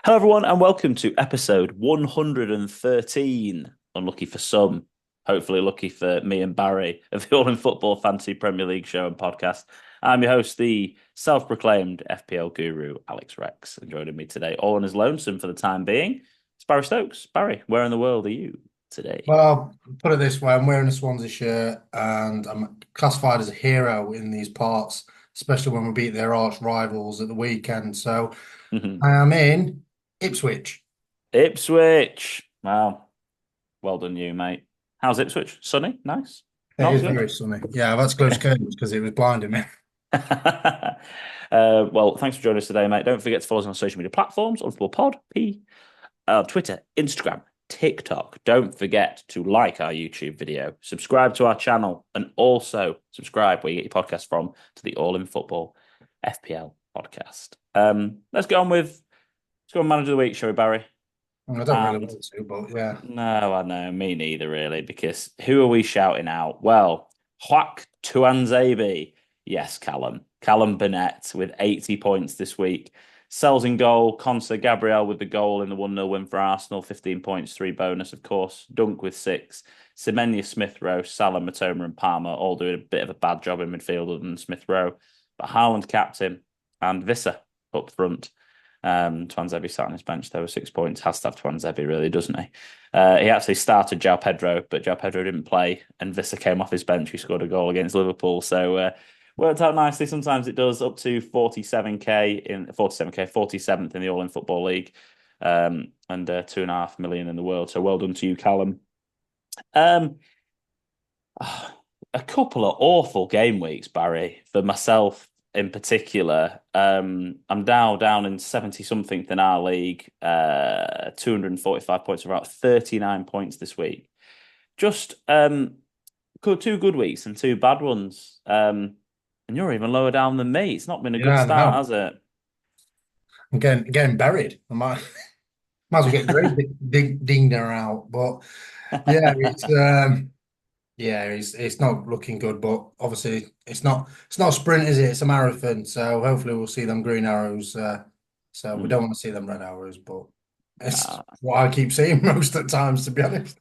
Hello, everyone, and welcome to episode 113. Unlucky for some, hopefully lucky for me and Barry of the All in Football Fantasy Premier League show and podcast. I'm your host, the self proclaimed FPL guru, Alex Rex. And joining me today, all on his lonesome for the time being, it's Barry Stokes. Barry, where in the world are you today? Well, put it this way, I'm wearing a Swansea shirt and I'm classified as a hero in these parts, especially when we beat their arch rivals at the weekend. So I am in Ipswich. Ipswich. Wow. Well done, you, mate. How's Ipswich? Sunny? Nice? It Not is good? very sunny. Yeah, I've had to close curtains because it was blinding me. Well, thanks for joining us today, mate. Don't forget to follow us on social media platforms, on Pod, Twitter, Instagram, TikTok. Don't forget to like our YouTube video, subscribe to our channel, and also subscribe where you get your podcast from to the All in Football FPL podcast. Let's go on Manager of the Week, shall we, Barry? I don't really And want to, but yeah. no, I know, me neither, really, because who are we shouting out? Well, Hwak Tuanzebe. Yes, Callum. Callum Burnett with 80 points this week. Sells in goal. Conser Gabriel with the goal in the 1-0 win for Arsenal. 15 points, 3 bonus, of course. Dunk with 6. Semenya, Smith Rowe, Salah, Matoma, and Palmer all doing a bit of a bad job in midfield other than Smith Rowe. But Haaland captain and Visser up front. Tuanzebe sat on his bench there with 6 points. Has to have Tuanzebe, really, doesn't he? He actually started João Pedro, but João Pedro didn't play, and Visser came off his bench. He scored a goal against Liverpool, so worked out nicely. Sometimes it does up to 47seventh in the All in Football League, and 2.5 million in the world. So well done to you, Callum. Um, a couple of awful game weeks, Barry, for myself in particular. I'm now down in 70 something in our league, 245 points, about 39 points this week. Just two good weeks and two bad ones. And you're even lower down than me. It's not been a good Yeah, start, no. has it? I'm getting buried. Might as well get Greg Dingner out. But yeah, it's not looking good, but obviously it's not a sprint, is it? It's a marathon. So hopefully we'll see them green arrows. So we don't Hmm. want to see them red arrows, but it's Nah. what I keep seeing most of the times, to be honest.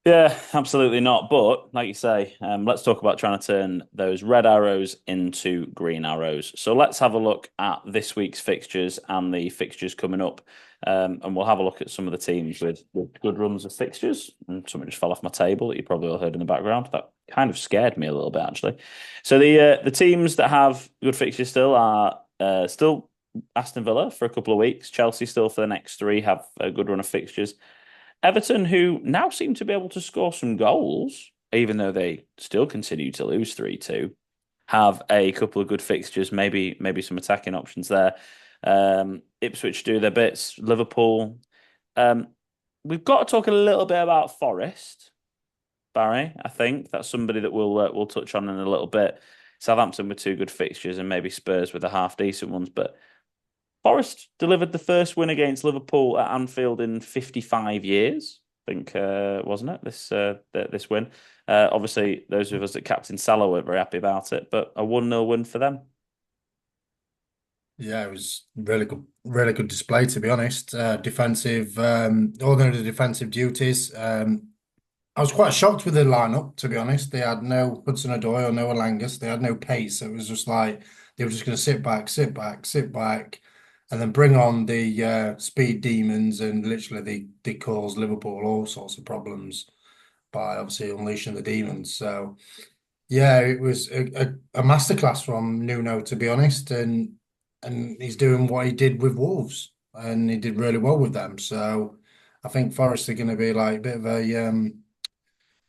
Yeah, absolutely not. But like you say, let's talk about trying to turn those red arrows into green arrows. So let's have a look at this week's fixtures and the fixtures coming up. And we'll have a look at some of the teams with good runs of fixtures. And something just fell off my table that you probably all heard in the background. That kind of scared me a little bit, actually. So the teams that have good fixtures still are still Aston Villa for a couple of weeks. Chelsea still for the next three have a good run of fixtures. Everton, who now seem to be able to score some goals, even though they still continue to lose 3-2, have a couple of good fixtures, maybe some attacking options there. Ipswich do their bits. Liverpool. Um, we've got to talk a little bit about Forest, Barry. I think that's somebody that we'll touch on in a little bit. Southampton with two good fixtures and maybe Spurs with the half decent ones, but Forest delivered the first win against Liverpool at Anfield in 55 years, I think, wasn't it? This win. Obviously, those of us that captain Salah were very happy about it, but a 1-0 win for them. Yeah, it was really good display, to be honest. Defensive, ordinary defensive duties. I was quite shocked with the lineup, to be honest. They had no Hudson-Odoi or no Alangus. They had no pace. It was just like they were just going to sit back, sit back, sit back, and then bring on the speed demons, and literally they caused Liverpool all sorts of problems by obviously unleashing the demons. So yeah, it was a masterclass from Nuno, to be honest, and he's doing what he did with Wolves, and he did really well with them. So I think Forest are going to be like a bit of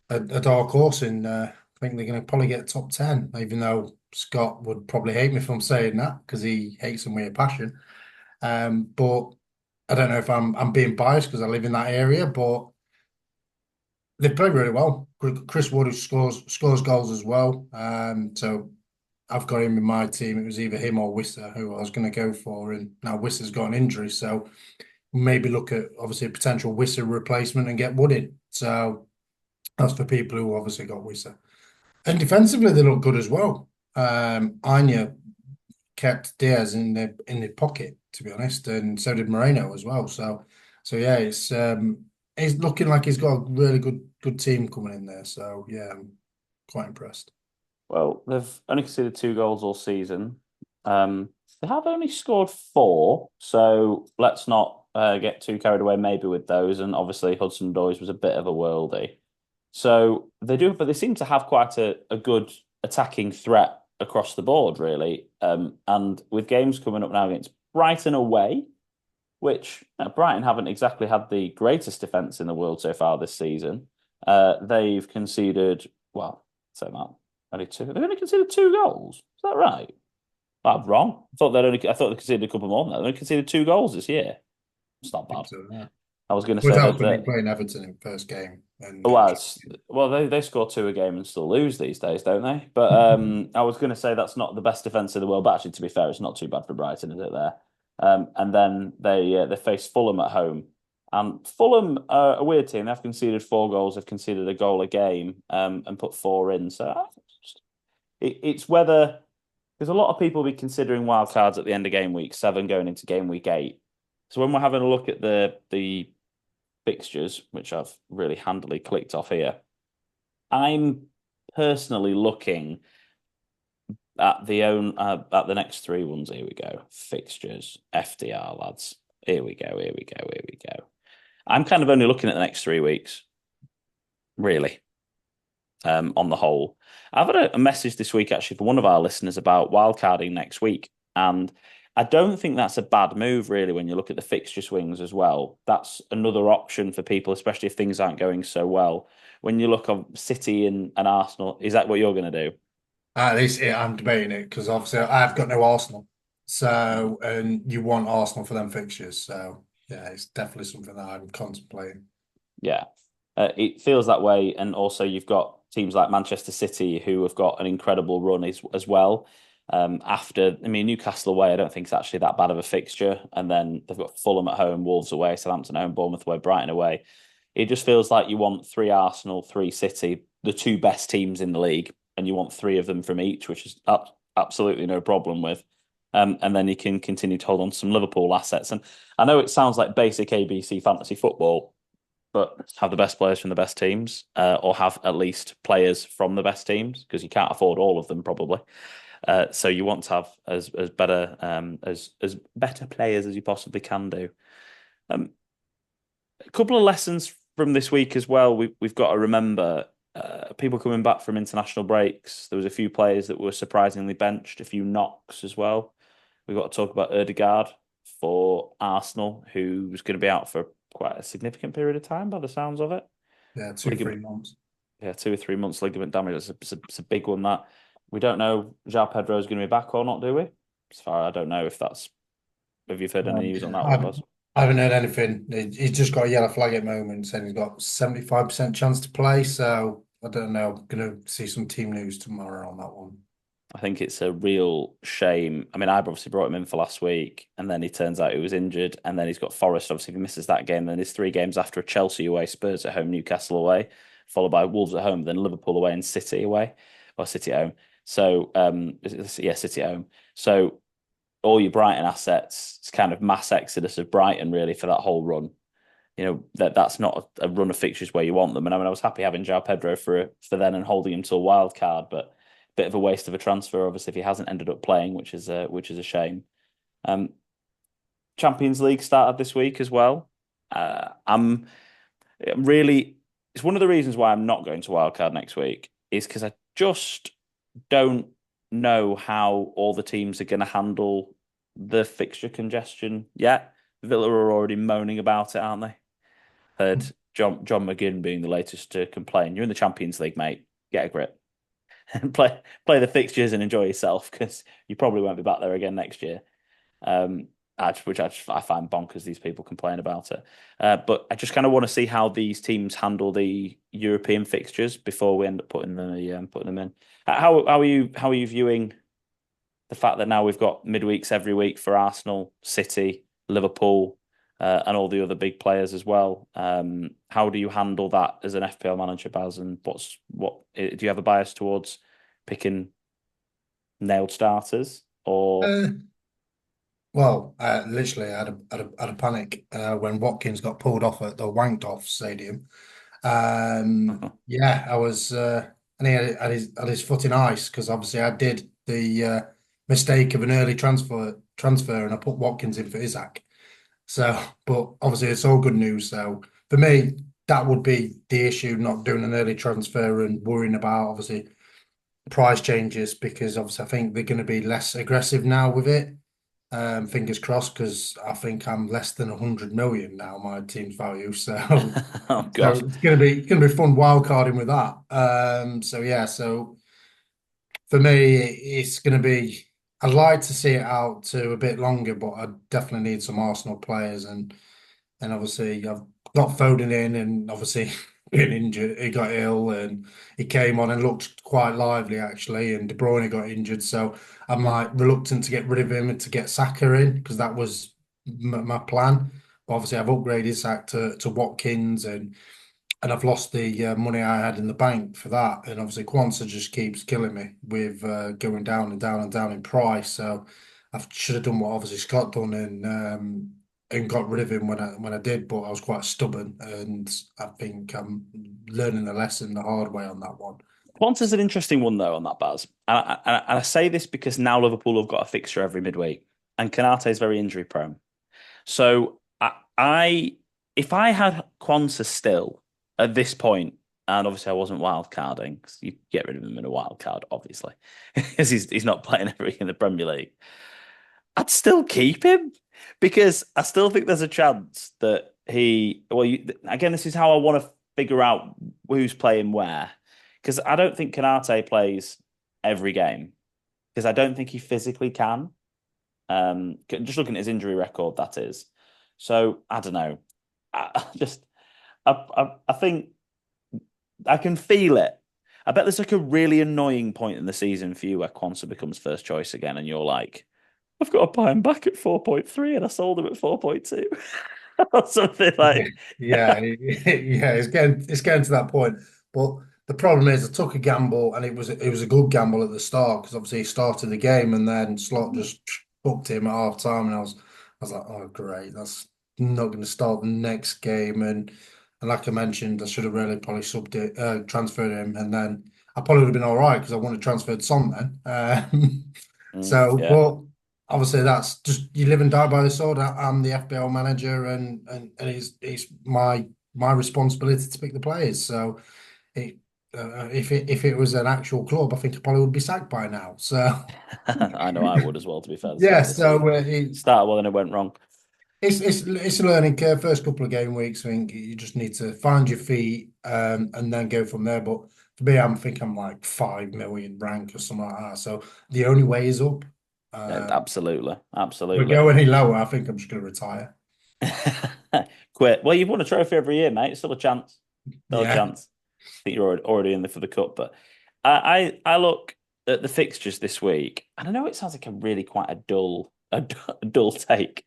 a dark horse in I think they're going to probably get top 10, even though Scott would probably hate me if I'm saying that because he hates them with a passion. But I don't know if I'm being biased because I live in that area, but they played really well. Chris Wood scores goals as well. So I've got him in my team. It was either him or Wissa who I was going to go for, and now Wissa's got an injury, so maybe look at obviously a potential Wissa replacement and get Wood in. So that's for people who obviously got Wissa. And defensively, they look good as well. Anya kept Diaz in the pocket, to be honest, and so did Moreno as well. So yeah, it's looking like he's got a really good team coming in there. So yeah, I'm quite impressed. Well, they've only conceded 2 goals all season. They have only scored four, so let's not get too carried away maybe with those. And obviously, Hudson Doyes was a bit of a worldie. So they do, but they seem to have quite a good attacking threat across the board, really. And with games coming up now against Brighton away, which Brighton haven't exactly had the greatest defence in the world so far this season. They've conceded, well, say that, only two. They've only conceded 2 goals. Is that right? I'm wrong. I thought they conceded a couple more than that. They only conceded 2 goals this year. It's not I think bad. so. Yeah. I was going to Would say help that when you're that playing Everton in first game and was well, they score two a game and still lose these days, don't they? But I was going to say that's not the best defense in the world, but actually, to be fair, it's not too bad for Brighton, is it? There, and then they face Fulham at home, and Fulham are a weird team. They've conceded 4 goals, they've conceded a goal a game, and put four in. So it's whether because a lot of people will be considering wild cards at the end of game week 7 going into game week 8. So when we're having a look at the fixtures, which I've really handily clicked off here, I'm personally looking at the next three ones. Here we go. Fixtures, FDR lads. Here we go. Here we go. Here we go. I'm kind of only looking at the next 3 weeks, really. On the whole, I've had a message this week actually from one of our listeners about wildcarding next week, and I don't think that's a bad move really when you look at the fixture swings as well. That's another option for people, especially if things aren't going so well. When you look on City and Arsenal, is that what you're going to do? at least yeah, I'm debating it because obviously I've got no Arsenal. So and you want Arsenal for them fixtures. So yeah, it's definitely something that I'm contemplating. Yeah, it feels that way, and also you've got teams like Manchester City who have got an incredible run as well. I mean, Newcastle away, I don't think it's actually that bad of a fixture, and then they've got Fulham at home, Wolves away, Southampton at home, Bournemouth away, Brighton away. It just feels like you want three Arsenal, three City, the two best teams in the league, and you want three of them from each, which is absolutely no problem with. And then you can continue to hold on to some Liverpool assets. And I know it sounds like basic ABC fantasy football, but have the best players from the best teams, or have at least players from the best teams because you can't afford all of them probably. So you want to have as better as better players as you possibly can do. Um, a couple of lessons from this week as well. We've got to remember people coming back from international breaks. There was a few players that were surprisingly benched, a few knocks as well. We've got to talk about Ødegaard for Arsenal, who's going to be out for quite a significant period of time by the sounds of it. Yeah, two, three Ligament, months. yeah, 2 or 3 months ligament damage. It's a big one that we don't know. João Pedro is going to be back or not, do we? As far I don't know if that's. Have you heard any news on Yeah, that one, Buzz? I haven't heard anything. He's just got a yellow flag at the moment, saying he's got 75% chance to play. So I don't know. I'm gonna see some team news tomorrow on that one. I think it's a real shame. I mean, I obviously brought him in for last week, and then he turns out he was injured, and then he's got Forest. Obviously, if he misses that game, then there's 3 games after: Chelsea away, Spurs at home, Newcastle away, followed by Wolves at home, then Liverpool away, and City away, or City at home. So, yeah, City at home. So, all your Brighton assets, it's kind of mass exodus of Brighton really for that whole run. That's not a run of fixtures where you want them. And I mean, I was happy having João Pedro for then and holding him to a wild card, but bit of a waste of a transfer, obviously, if he hasn't ended up playing, which is a shame. Um, Champions League started this week as well. I'm really. It's one of the reasons why I'm not going to wildcard next week is because I just don't know how all the teams are going to handle the fixture congestion yet. Villa are already moaning about it, aren't they? Heard John McGinn being the latest to complain. You're in the Champions League, mate. Get a grip and play the fixtures and enjoy yourself because you probably won't be back there again next year. Um, I find bonkers these people complain about it. But I just kind of want to see how these teams handle the European fixtures before we end up putting them in. How are you viewing the fact that now we've got midweeks every week for Arsenal, City, Liverpool, and all the other big players as well? How do you handle that as an FPL manager, Baz? And do you have a bias towards picking nailed starters, or Uh, literally, I had a panic when Watkins got pulled off at the wanked off stadium. Yeah, I was, and he had his foot in ice because obviously I did the mistake of an early transfer, and I put Watkins in for Isaac. So, but obviously it's all good news. So for me, that would be the issue, not doing an early transfer and worrying about obviously price changes because obviously I think they're going to be less aggressive now with it. Fingers crossed, because I think I'm less than 100 million now, my team's value. So, oh so God. it's gonna be fun wild carding with that. So yeah, so for me, it's gonna be. I'd like to see it out to a bit longer, but I definitely need some Arsenal players, and obviously I've got Foden in, and obviously been injured. He got ill, and he came on and looked quite lively actually. And De Bruyne got injured, so I'm like reluctant to get rid of him and to get Saka in because that was my plan. But obviously, I've upgraded Saka to Watkins, and I've lost the money I had in the bank for that. And obviously, Kwanzaa just keeps killing me with going down and down and down in price. So I should have done what obviously Scott done and got rid of him when I did. But I was quite stubborn, and I think I'm learning the lesson the hard way on that one. Quanta's an interesting one though on that, Baz. And I say this because now Liverpool have got a fixture every midweek, and Canate is very injury prone. So if I had Quanta still at this point, and obviously I wasn't wild carding, because you get rid of him in a wild card, obviously, because he's not playing every week in the Premier League. I'd still keep him because I still think there's a chance that again, this is how I want to figure out who's playing where. Because I don't think Canate plays every game because I don't think he physically can. Just looking at his injury record, that is. So I don't know. I think I can feel it. I bet there's like a really annoying point in the season for you where Quansah becomes first choice again, and you're like, I've got to buy him back at 4.3 and I sold him at 4.2 or something Yeah, like. yeah, yeah. It's getting to that point. But the problem is, I took a gamble, and it was a good gamble at the start because obviously he started the game, and then Slot just booked him at half time, and I was like, oh great, that's not going to start the next game, and like I mentioned, I should have really probably transferred him, and then I probably would have been all right because I wanted transferred Son then. So, Yeah. but obviously that's just you live and die by the sword. I'm the FPL manager, and it's my responsibility to pick the players. So it, if it was an actual club, I think I probably would be sacked by now. So I know I would as well, to be fair, the start yeah, of the season. so Started well and it went wrong. it's a learning curve. First couple of game weeks, I think you just need to find your feet and then go from there. But for me, I'm like 5 million rank or something like that. So the only way is up. Yeah, Uh, absolutely. if we Absolutely. go any lower, I think I'm just going to retire. Quit. Well, you've won a trophy every year, mate. Still a chance. Still a Yeah. chance. I think you're already in there for the cup. But I look at the fixtures this week, and I know it sounds like a really quite a dull take.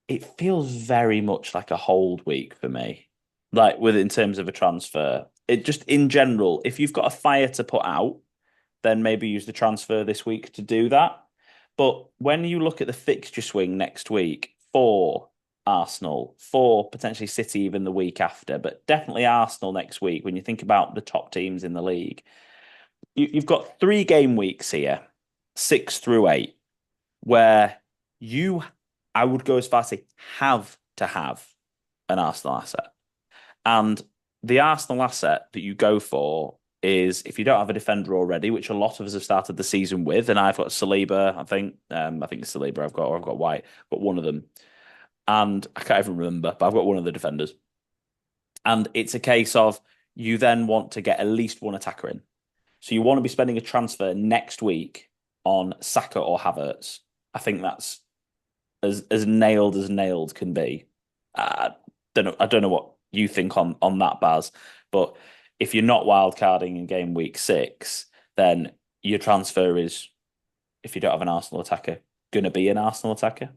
It feels very much like a hold week for me. Like with in terms of a transfer. It just in general, if you've got a fire to put out, then maybe use the transfer this week to do that. But when you look at the fixture swing next week for Arsenal, for potentially City even the week after, but definitely Arsenal next week, when you think about the top teams in the league, you've got 3 game weeks here, 6 through 8, where you, I would go as far as say, have to have an Arsenal asset. And the Arsenal asset that you go for is if you don't have a defender already, which a lot of us have started the season with, and I've got Saliba, I think it's Saliba I've got, or I've got White, got one of them, and I can't even remember, but I've got one of the defenders, and it's a case of you then want to get at least one attacker in, so you want to be spending a transfer next week on Saka or Havertz. I think that's as nailed can be. I don't know what you think on that, Baz, but if you're not wild carding in game week 6, then your transfer is, if you don't have an Arsenal attacker, going to be an Arsenal attacker.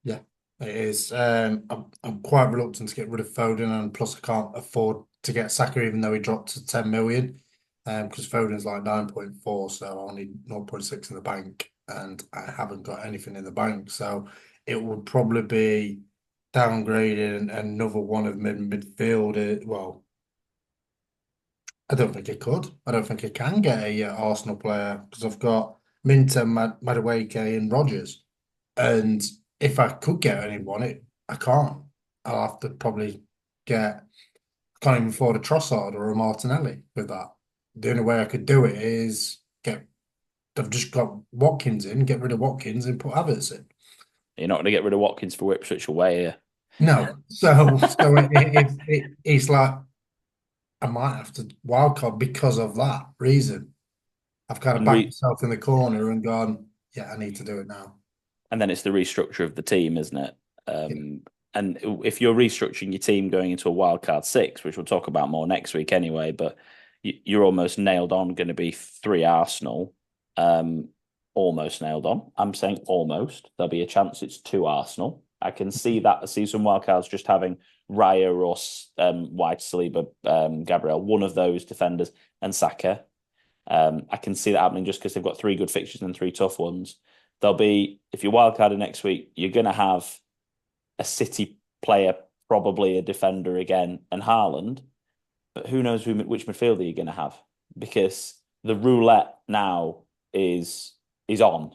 Yeah, it is. I'm quite reluctant to get rid of Foden, and plus I can't afford to get Saka, even though he dropped to 10 million. because Foden's like 9.4, so I need 0.6 in the bank, and I haven't got anything in the bank. So it would probably be downgraded and another one of midfield. Well, I don't think it could. I don't think it can get a Arsenal player because I've got Minter, Madueke, and Rogers. And if I could get anyone, I can't. I'll have to probably get. I can't even afford a Trossard or a Martinelli with that. The only way I could do it is get. I've just got Watkins in, get rid of Watkins and put Havertz in. You're not going to get rid of Watkins for Ipswich away here. No, so it's like I might have to wildcard because of that reason. I've kind of and backed re myself in the corner and gone, yeah, I need to do it now. and then it's the restructure of the team, isn't it? Yeah. Um, and if you're restructuring your team going into a wildcard six, which we'll talk about more next week anyway, but you're almost nailed on going to be three Arsenal. Um, almost nailed on. I'm saying almost. There'll be a chance it's two Arsenal. I can see that. I see some wildcards just having Raya or White, Saliba, Gabriel, one of those defenders, and Saka. I can see that happening just because they've got three good fixtures and three tough ones. There'll be, if you're wildcarding next week, you're going to have a City player, probably a defender again, and Haaland. But who knows which midfielder you're going to have because the roulette now is on,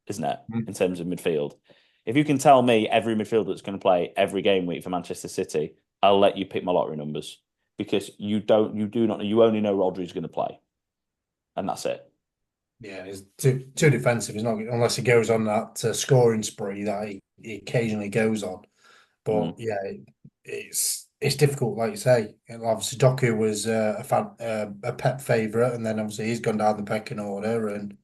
isn't it? In Mm. terms of midfield, if you can tell me every midfielder that's going to play every game week for Manchester City, I'll let you pick my lottery numbers because you do not, you only know Rodri's going to play, and that's it. Yeah, he's too defensive. He's not unless he goes on that scoring spree that he occasionally goes on. But Mm. yeah, it's difficult, like you say. And obviously, Doku was a pet favorite, and then obviously he's gone down the pecking order, and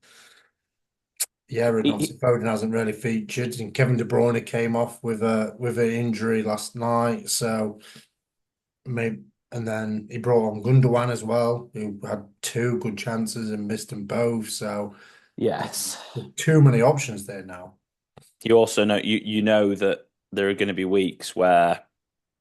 yeah, and He, obviously Foden hasn't really featured, and Kevin De Bruyne came off with an injury last night, so maybe. And then he brought on Gundogan as well, who had two good chances and missed them both. So yeah, yes. there's too many options there now. You also know you know that there are going to be weeks where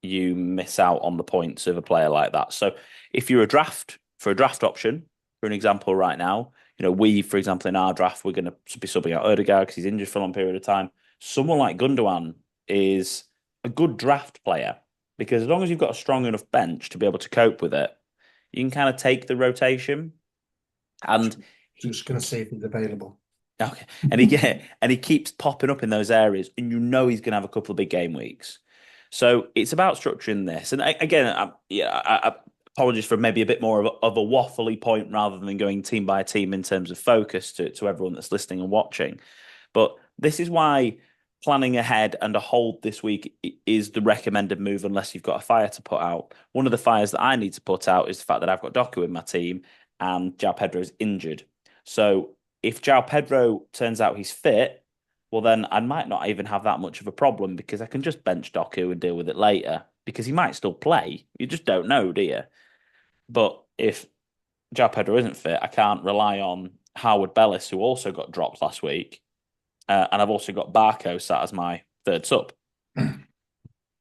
you miss out on the points of a player like that. So if you're a draft for a draft option, for an example, right now, we, for example, in our draft, we're going to be subbing out Odegaard because he's injured for a long period of time. Someone like Gundogan is a good draft player because as long as you've got a strong enough bench to be able to cope with it, you can kind of take the rotation. And Just going to see if he's available. okay, and he keeps popping up in those areas, and he's going to have a couple of big game weeks. So it's about structuring this. And again, apologies for maybe a bit more of a waffly point rather than going team by team in terms of focus to everyone that's listening and watching. But this is why planning ahead and a hold this week is the recommended move unless you've got a fire to put out. One of the fires that I need to put out is the fact that I've got Doku in my team and João Pedro is injured. So if João Pedro turns out he's fit, well, then I might not even have that much of a problem because I can just bench Doku and deal with it later because he might still play. You just don't know, do you? But if João Pedro isn't fit, I can't rely on Howard Bellis, who also got dropped last week. And I've also got Barco sat as my third sub.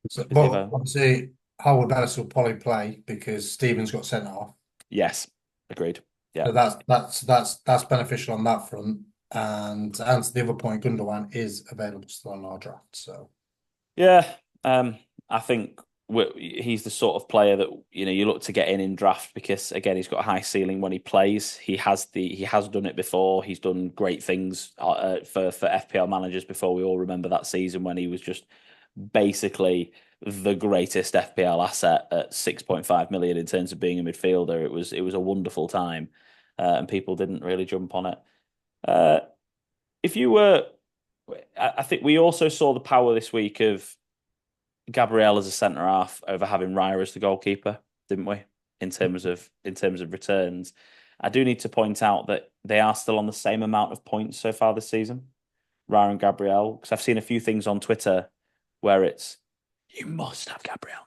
So, Is he but available? obviously, Howard Bellis will probably play because Stevens got sent off. Yes, agreed. Yeah. So that's beneficial on that front. And to answer the other point, Gundogan is available still on our draft. So Yeah, I think he's the sort of player that you look to get in draft because again he's got a high ceiling when he plays. He has done it before. He's done great things for FPL managers before. We all remember that season when he was just basically the greatest FPL asset at 6.5 million in terms of being a midfielder. It was a wonderful time, and people didn't really jump on it. Uh, if you were I think we also saw the power this week of Gabriel as a centre half over having Raya as the goalkeeper, didn't we? In terms of returns, I do need to point out that they are still on the same amount of points so far this season, Raya and Gabriel, because I've seen a few things on Twitter where it's you must have Gabriel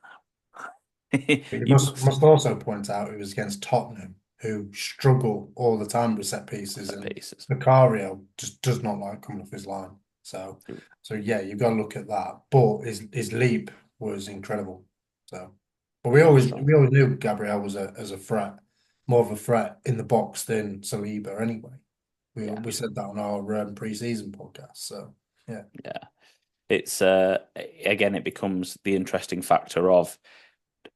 now. but you You must must must also point out it was against Tottenham, who struggle all the time with set pieces, set and pieces. Vicario just does not like coming off his line. So yeah, you've got to look at that. But his leap was incredible. So, but we He was always strong. we always knew Gabriel was a as a threat. more of a threat in the box than Saliba anyway. We Yeah, we said that on our pre-season podcast. So yeah, yeah. It's again, it becomes the interesting factor of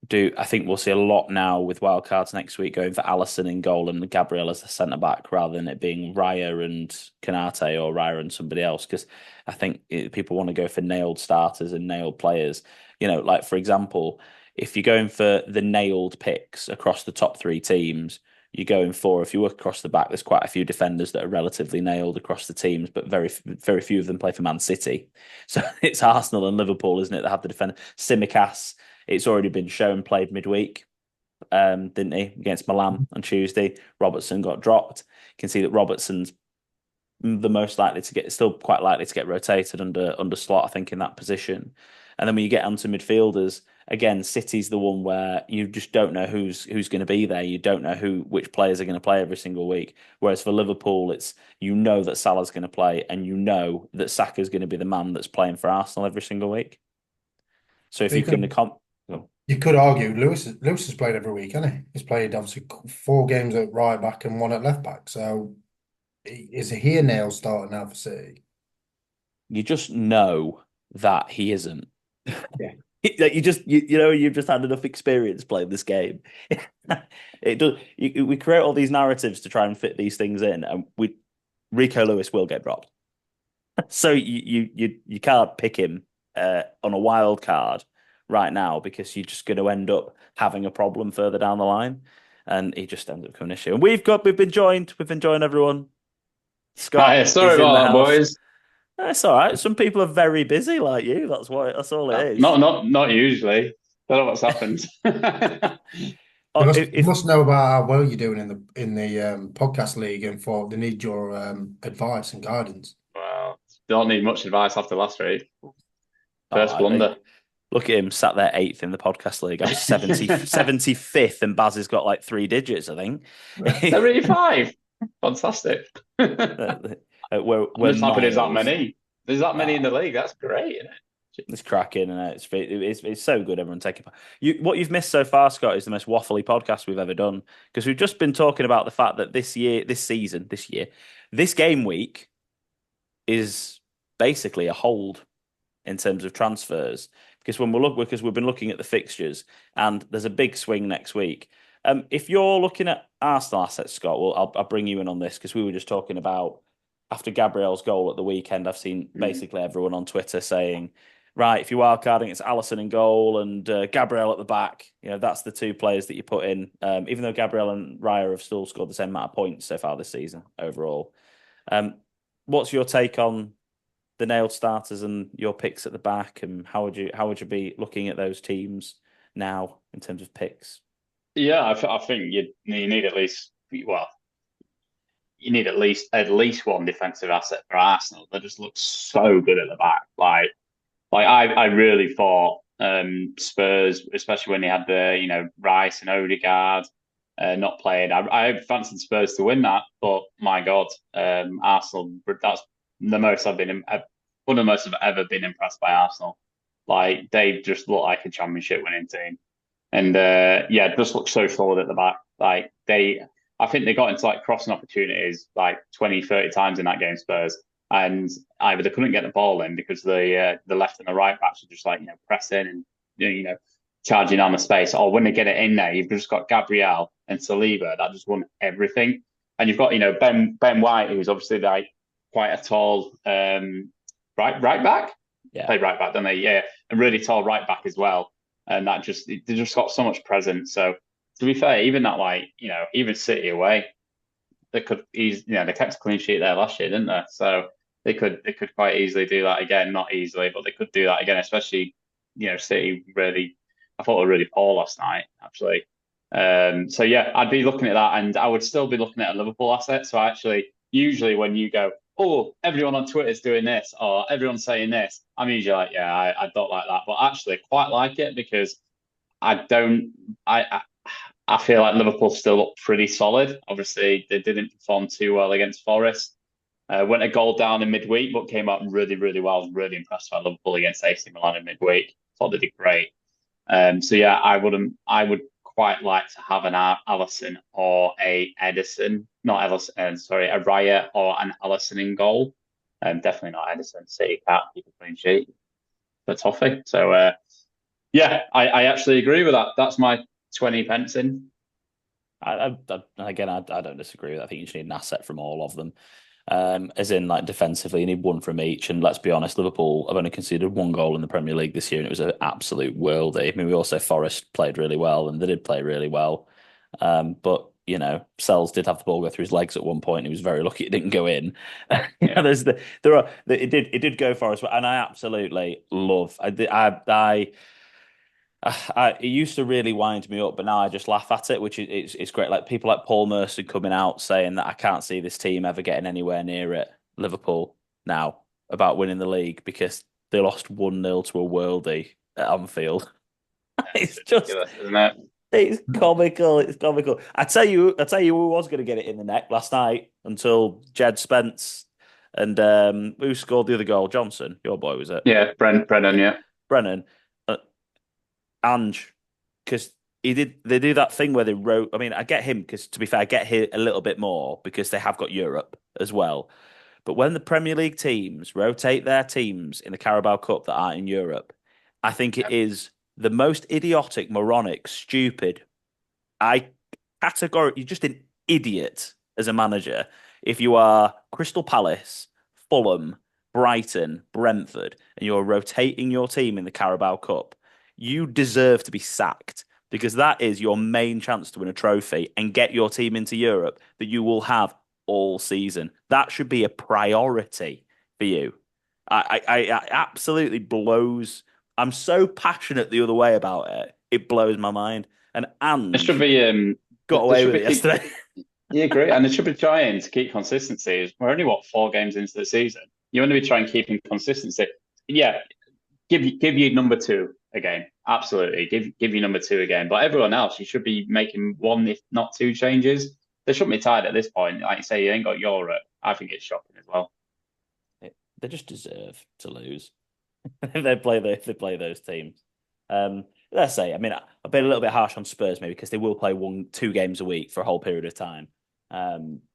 do I think we'll see a lot now with wildcards next week going for Allison in goal and Gabriel as the centre back rather than it being Raya and Canate or Raya and somebody else because I think people want to go for nailed starters and nailed players. You know, like for example, if you're going for the nailed picks across the top three teams, you're going for if you work across the back, there's quite a few defenders that are relatively nailed across the teams, but very few of them play for Man City. So it's Arsenal and Liverpool, isn't it, that have the defender. Simicast, it's already been shown played midweek, didn't he, against Milan on Tuesday? Robertson got dropped. You can see that Robertson's the most likely to get, still quite likely to get rotated under Slot, I think, in that position. And then when you get onto midfielders, again, City's the one where you just don't know who's going to be there. You don't know which players are going to play every single week. Whereas for Liverpool, it's you know that Salah's going to play, and you know that Saka's going to be the man that's playing for Arsenal every single week. So if but you can oh, you could argue Lewis has played every week, hasn't he? He's played obviously 4 games at right back and 1 at left back. So is he a nail starter now for City? you just know that he isn't. Yeah. Like you know you've just had enough experience playing this game. It does. We create all these narratives to try and fit these things in, and we Rico Lewis will get dropped. So you can't pick him on a wild card right now because you're just going to end up having a problem further down the line, and he just ends up becoming an issue. And we've been joined everyone. Hi, Scott sorry is in the about that, house. boys. That's all right. Some people are very busy like you. That's all it is. Not usually. Don't know what's happened. You Oh, must you if must know about how well you're doing in the podcast league, and for they need your advice and guidance. Well, don't need much advice after last week. all First right, blunder. look at him sat there eighth in the podcast league. I'm 75th, and Baz has got like three digits, I think. 75. Fantastic. I'm We're just happy there's that miles. many. There's that many in the Ah, league. That's great, isn't it? it's cracking, and it's so good. Everyone taking part. What you've missed so far, Scott, is the most waffly podcast we've ever done because we've just been talking about the fact that this game week is basically a hold in terms of transfers because we've been looking at the fixtures and there's a big swing next week. If you're looking at Arsenal assets, Scott, well, I'll bring you in on this because we were just talking about after Gabriel's goal at the weekend. I've seen basically everyone on Twitter saying, right, if you're wildcarding, it's Allison in goal and Gabriel at the back. You know, that's the two players that you put in. Even though Gabriel and Raya have still scored the same amount of points so far this season overall. Um, what's your take on the nailed starters and your picks at the back, and how would you be looking at those teams now in terms of picks? Yeah, I think you need at least you need at least one defensive asset for Arsenal. They just look so good at the back. Like I really thought Spurs, especially when they had the Rice and Odegaard not playing. I fancied Spurs to win that, but my God, Arsenal. That's the most one of the most I've ever been impressed by Arsenal. Like they just look like a championship winning team, and yeah, just look so solid at the back. I think they got into like crossing opportunities like 20, 30 times in that game, Spurs, and either they couldn't get the ball in because the left and the right backs were just like pressing and charging on the space, or when they get it in there, you've just got Gabriel and Saliba that just won everything, and you've got Ben White, who's obviously like quite a tall right back, Yeah, play right back, don't they? Yeah, a really tall right back as well, and they just got so much presence. So to be fair, even that even City away, they kept a clean sheet there last year, didn't they? So they could quite easily do that again. Not easily, but they could do that again. Especially City really, I thought they were really poor last night actually. So yeah, I'd be looking at that, and I would still be looking at a Liverpool asset. So actually, usually when you go, oh, everyone on Twitter is doing this, or everyone's saying this, I'm usually like, yeah, I don't like that, but actually, I quite like it because I don't. I feel like Liverpool still look pretty solid. Obviously, they didn't perform too well against Forest. Went a goal down in midweek, but came out really, really well. I was really impressed by Liverpool against AC Milan in midweek. Thought they did great. So yeah, I would quite like to have an Allison or a Edison, not Ellison, sorry, a Raya or an Allison in goal. Definitely not Edison. City can't keep a clean sheet for Toffee. So yeah, I actually agree with that. That's my 20 pence in. Again, I don't disagree with that. I think you just need an asset from all of them. As in, like, defensively, you need one from each. And let's be honest, Liverpool have only conceded one goal in the Premier League this year, and it was an absolute worldie. I mean, we also Forest played really well, and they did play really well. But you know, Sells did have the ball go through his legs at one point. He was very lucky it didn't go in. Yeah. It did go for us, and I absolutely love. It used to really wind me up, but now I just laugh at it, which is it's great. Like people like Paul Merson coming out saying that I can't see this team ever getting anywhere near it, Liverpool now, about winning the league because they lost 1-0 to a worldie at Anfield. It's just Ridiculous, isn't it? it's comical. It's comical. I tell you who was going to get it in the neck last night until Jed Spence and who scored the other goal? Johnson, your boy, was it? Yeah, Brennan, yeah. Brennan. Ange, because they do that thing where they wrote. I mean, I get him because, to be fair, I get him a little bit more because they have got Europe as well. But when the Premier League teams rotate their teams in the Carabao Cup that aren't in Europe, I think it is the most idiotic, moronic, stupid. I categorically, you're just an idiot as a manager if you are Crystal Palace, Fulham, Brighton, Brentford, and you're rotating your team in the Carabao Cup. You deserve to be sacked because that is your main chance to win a trophy and get your team into Europe that you will have all season. That should be a priority for you. I absolutely blows. I'm so passionate the other way about it. It blows my mind. And It should Ange be got away with it yesterday. Yeah, great. And they should be trying to keep consistency. We're only 4 games into the season. You want to be trying keeping consistency. Yeah, give you number 2 a game. Absolutely. Give you number 2 a game. But everyone else, you should be making 1, if not 2 changes. They shouldn't be tied at this point. Like you say, you ain't got Europe. I think it's shocking as well. They just deserve to lose. If they play those teams. Let's say, I mean, I've been a little bit harsh on Spurs maybe because they will play 1-2 games a week for a whole period of time.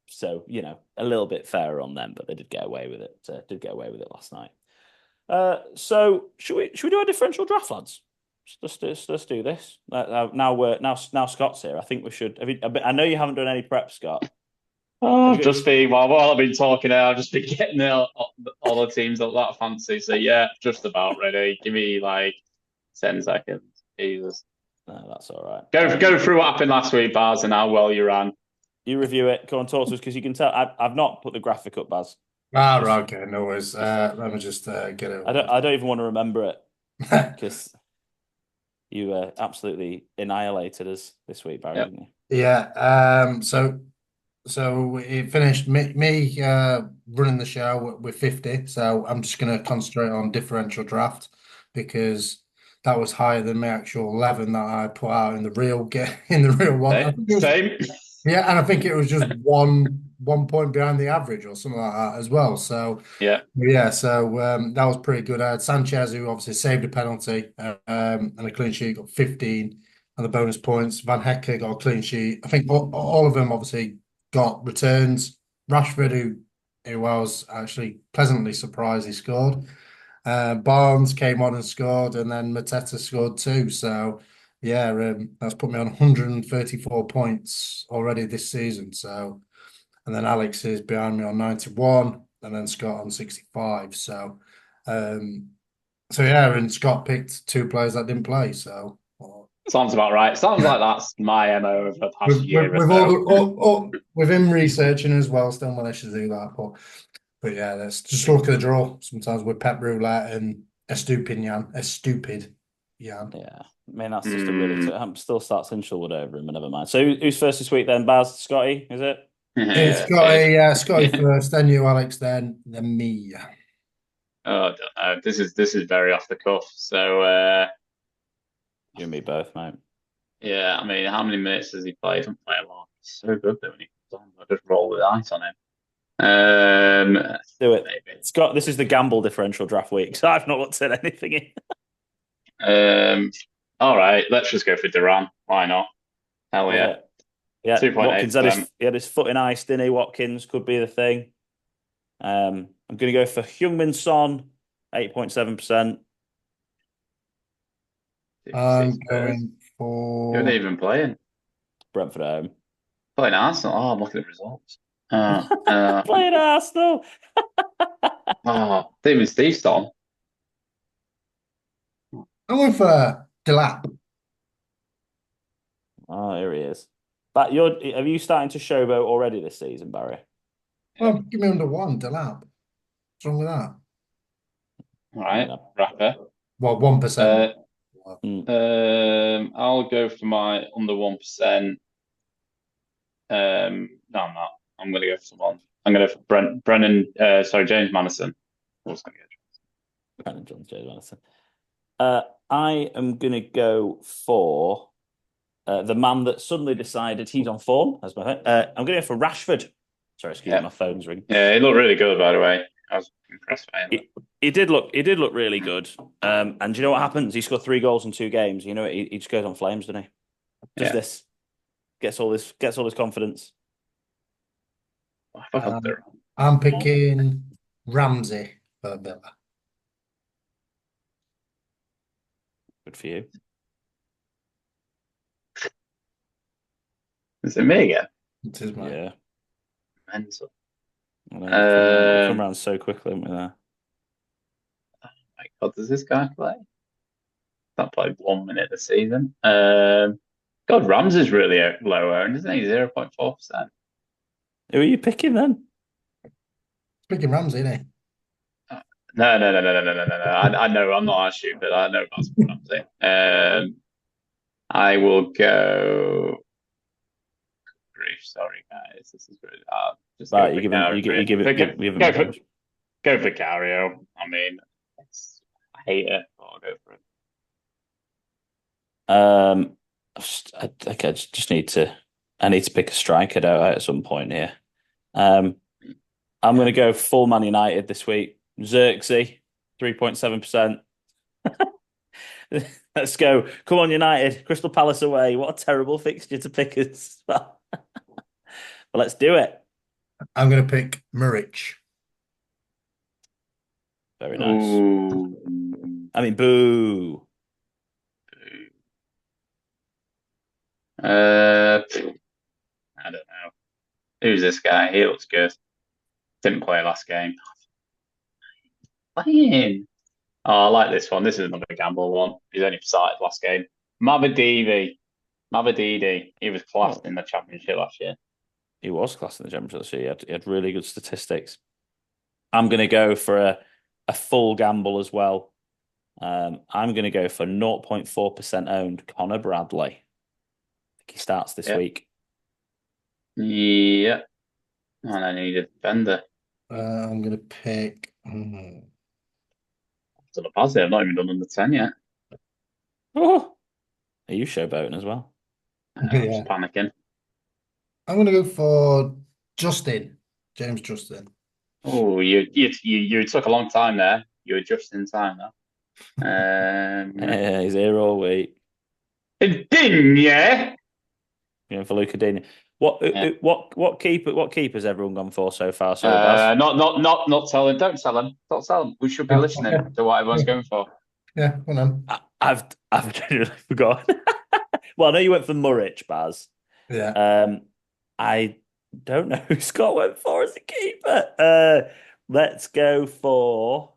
So you know, a little bit fairer on them, but they did get away with it. Did get away with it last night. So should we do a differential draft, lads? Let's do this. Now Scott's here. I think we should. I know you haven't done any prep, Scott. Oh, I've just been while I've been talking now, I've just been getting all the teams that I fancy. So yeah, just about ready. Give me like 10 seconds. Jesus. No, that's all right. Go through what happened last week, Baz, and how well you ran. You review it. Go and talk to us because you can tell I've not put the graphic up, Baz. Right, okay, no worries. Let me just get it. I don't even want to remember it because you absolutely annihilated us this week, Barry, Yep. didn't you? Yeah. So it finished me running the show with 50. So I'm just going to concentrate on differential draft because that was higher than my actual 11 that I put out in the real one. I think it was, Same. yeah, and I think it was just one point behind the average or something like that as well. So Yeah. so that was pretty good. I had Sanchez, who obviously saved a penalty and a clean sheet, got 15 and the bonus points. Van Hecke got a clean sheet. I think all of them obviously got returns. Rashford, who I was actually pleasantly surprised he scored. Barnes came on and scored, and then Mateta scored too. So yeah, that's put me on 134 points already this season. So, and then Alex is behind me on 91, and then Scott on 65. So, yeah, and Scott picked 2 players that didn't play. So. Sounds about right. Sounds like that's my MO over the past year or With so. with him researching as well, still managed to do that. But yeah, let's just look at the draw. Sometimes with Pep Roulette and a stupid Jan. Yeah, I mean that's just a really. I'm still start Sinchlewood over him, but never mind. So who's first this week then? Baz, Scotty, is it? It's Scotty first, then you, Alex, then me. Oh, I don't know. This is very off the cuff. So You and me both, mate. yeah, I mean, how many minutes has he played? He doesn't play a lot. He's so good though when he comes on. I just roll the dice on him. Do it. Maybe. Scott, this is the gamble differential draft week, so I've not looked at anything in. All right, let's just go for Duran. Why not? Hell Love yeah. it. Yeah, Watkins had 2.8%. his foot in ice, didn't he? Watkins could be the thing. I'm going to go for Heung-min Son, 8.7%. I'm Spurs. going Who are they for even playing? Brentford at home. Playing Arsenal. Oh, I'm looking at the results. Uh, uh, Playing Arsenal. David Steve's on. I'm going for Delap. Oh, here he is. But have you starting to showboat already this season, Barry? Well, give me under one, Delap. What's wrong with that? All right, No. Rapper. Well, 1%. Mm. I'll go for my under 1%. No, I'm not. I'm going to go for someone. I'm going to go for James Madison. I was going to go. Brennan Johnson, James Madison. I am going to go for the man that suddenly decided he's on form. That's my thing. I'm going to go for Rashford. Sorry, excuse me, Yeah, my phone's ringing. yeah, he looked really good, by the way. I was impressed by him. He did look really good. And do you know what happens? He scored 3 goals in 2 games. You know, he just goes on flames, doesn't he? Does Yeah. this gets all this confidence. I'm picking Ramsey for Villa. Good for you. Is it me again? It is mine. Yeah. Mental. I know, we've come around so quickly, haven't we, there? My God, does this guy play? That played 1 minute this season. God, Ramsey's really low owned, isn't he? 0.4%. Who are you picking then? Picking Ramsey, isn't he? No. I know I'm not as stupid. I know that's what Ramsey. I will go. Grief, sorry guys, this is really hard. Just Right, go for you Cario. give him a chance. Go for Cario. I mean, I hate it, but I'll go for it. I think I just need to pick a striker at some point here. I'm going to go full Man United this week. Xerxes, 3.7%. Let's go. Come on, United. Crystal Palace away. What a terrible fixture to pick as well. But let's do it. I'm going to pick Muric. Very nice. Ooh. I mean, boo. I don't know. Who's this guy? He looks good. Didn't play last game. Playing. Oh, I like this one. This is another gamble one. He's only started last game. Mavadidi. He was classed in the championship last year. He was class in the championship this year. He had really good statistics. I'm going to go for a full gamble as well. I'm going to go for 0.4% owned Connor Bradley. I think he starts this week. Yeah. And I need a defender. I'm going to pick. I've done a positive. I've not even done under 10 yet. Oh, are you showboating as well? I'm just panicking. I'm going to go for Justin. James Justin. Oh, you took a long time there. You were just in time now. He's here all week. Digne. Going for Luca Digne. What keepers everyone gone for so far? Sorry, Baz. Not tell him. Don't tell him. Don't tell him. We should be listening to what everyone's going for. Yeah, well on. I've genuinely forgotten. Well, I know you went for Muric, Baz. Yeah. I don't know who Scott went for as a keeper. Let's go for.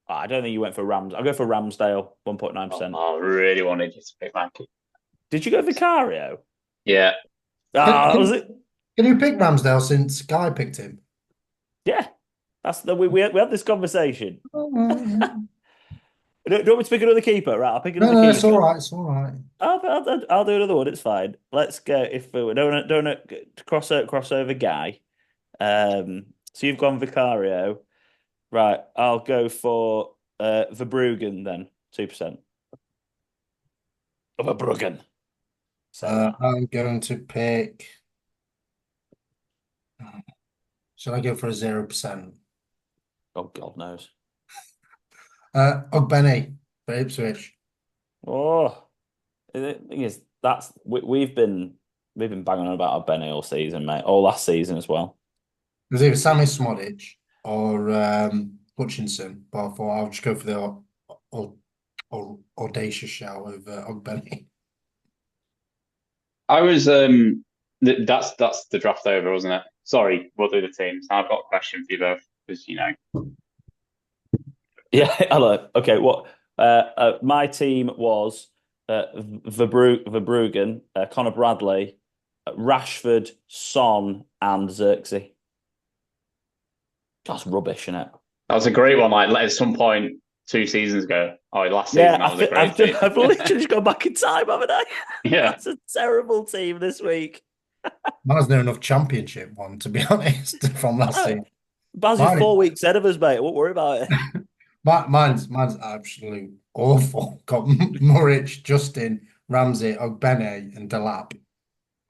I don't think you went for Rams. I'll go for Ramsdale, 1.9%. I really wanted you to pick my keeper. Did you go Vicario? Yeah. Was it? Can you pick Ramsdale since Guy picked him? Yeah. We had this conversation. Do you want me to pick another keeper? Right, I'll pick another keeper. It's all right. It's all right. I'll do another one. It's fine. Let's go. If we don't crossover guy. So you've gone Vicario, right? I'll go for Verbruggen then, 2%. Verbruggen. I'm going to pick. Shall I go for a 0%? Oh, God knows. Ogbenny for Ipswich. Oh, The thing is, we've been banging on about Benny all season, mate, all last season as well. It was either Sammy Smodic or Hutchinson, but I thought I'll just go for the audacious shout of Ogbenny. I was that's the draft over, wasn't it? Sorry, what are the teams? I've got a question for you both because Yeah, hello. Okay, what? My team was Verbruggen, Connor Bradley, Rashford, Son, and Xerxes. That's rubbish, isn't it? that was a great one. Like at some point 2 seasons ago, or last Yeah, season, that was a great team. I've literally just gone back in time, haven't I? Yeah, That's a terrible team this week. Mine's near enough championship one, to be honest, from last Oh, season. Baz is Mine, 4 weeks ahead of us, mate. Won't worry about it. mine's absolutely awful. Got Murich, Justin, Ramsey, Ogbene, and Delap.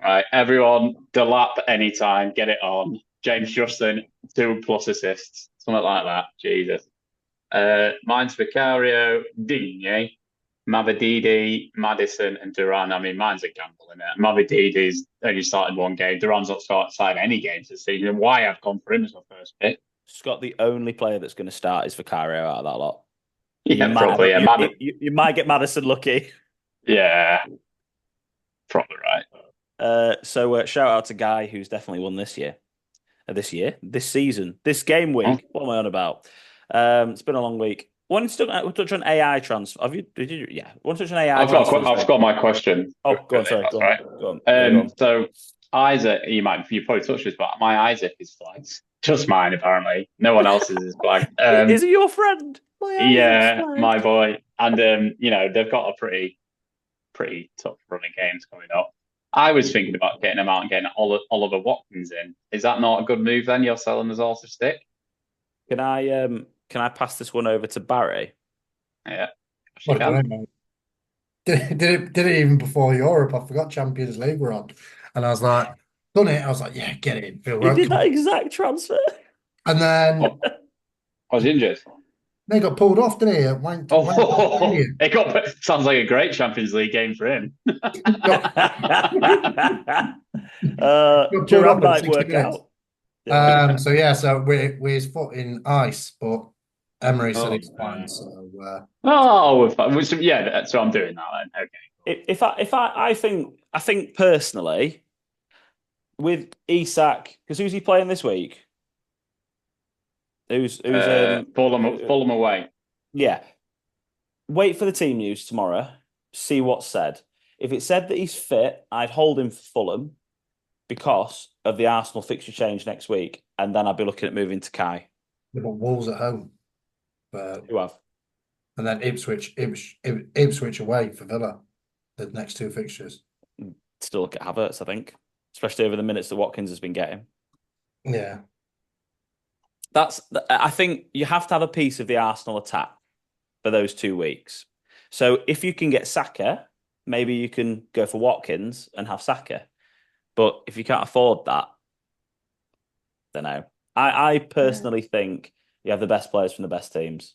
right. Everyone, Delap anytime, get it on. James Justin, 2+ assists, something like that. Jesus. Mine's Vicario, Digne, Mavididi, Madison, and Duran. I mean, mine's a gamble, isn't it? Mavididi's only started one game. Duran's not started any games this season. Why I've gone for him as my first pick? Scott, the only player that's going to start is Vicario out of that lot. Yeah, probably. Yeah, you might get Madison lucky. yeah, probably right. So shout out to Guy who's definitely won this year. This season, this game week. Oh. What am I on about? It's been a long week. Want to touch on AI transfer? Have you? Did you? Yeah. Want to touch on AI transfer? I've got my question. Oh, go on. Sorry. That's Go right. on. Go on. Go on. So Isaac, you probably touched this, but my Isaac is flagged. Just mine, apparently. No one else's is flagged. Is he your friend? Yeah, my boy. And they've got a pretty tough run of games coming up. I was thinking about getting him out and getting Oliver Watkins in. Is that not a good move then? You're selling us all to stick? Can I pass this one over to Barry? Yeah. What I don't know. Did it even before Europe. I forgot Champions League were on. And I was like, done it. I was like, yeah, get it. He did that exact transfer. And then I was injured. they got pulled off, didn't he? It sounds like a great Champions League game for him. Duran might work out. So we're his foot in ice, but Emery said it's fine. So yeah, so I'm doing that then. Okay. I think personally with Isak, because who's he playing this week? Who's Fulham away. Yeah. Wait for the team news tomorrow. See what's said. If it said that he's fit, I'd hold him for Fulham because of the Arsenal fixture change next week, and then I'd be looking at moving to Kai. They've got Wolves at home, Who have? And then Ipswich away for Villa. The next two fixtures. Still look at Havertz, I think, especially over the minutes that Watkins has been getting. Yeah. I think you have to have a piece of the Arsenal attack for those 2 weeks. So if you can get Saka, maybe you can go for Watkins and have Saka. But if you can't afford that, I don't know. I personally think you have the best players from the best teams.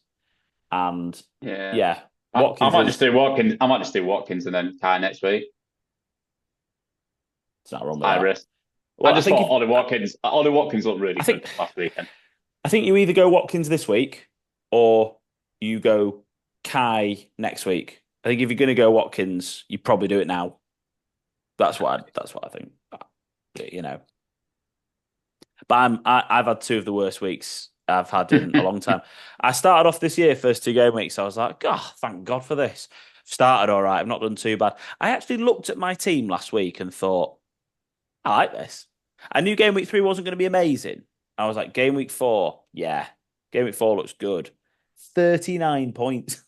And yeah. I might just do Watkins. I might just do Watkins and then Kai next week. It's not wrong with that. Risk. Well, I just thought Ollie Watkins looked really good last weekend. I think you either go Watkins this week or you go Kai next week. I think if you're going to go Watkins, you probably do it now. That's what I think. But I've had 2 of the worst weeks I've had in a long time. I started off this year, first 2 game weeks. I was like, God, thank God for this. Started all right. I've not done too bad. I actually looked at my team last week and thought, I like this. I knew game week 3 wasn't going to be amazing. I was like, game week 4, yeah. Game week 4 looks good. 39 points.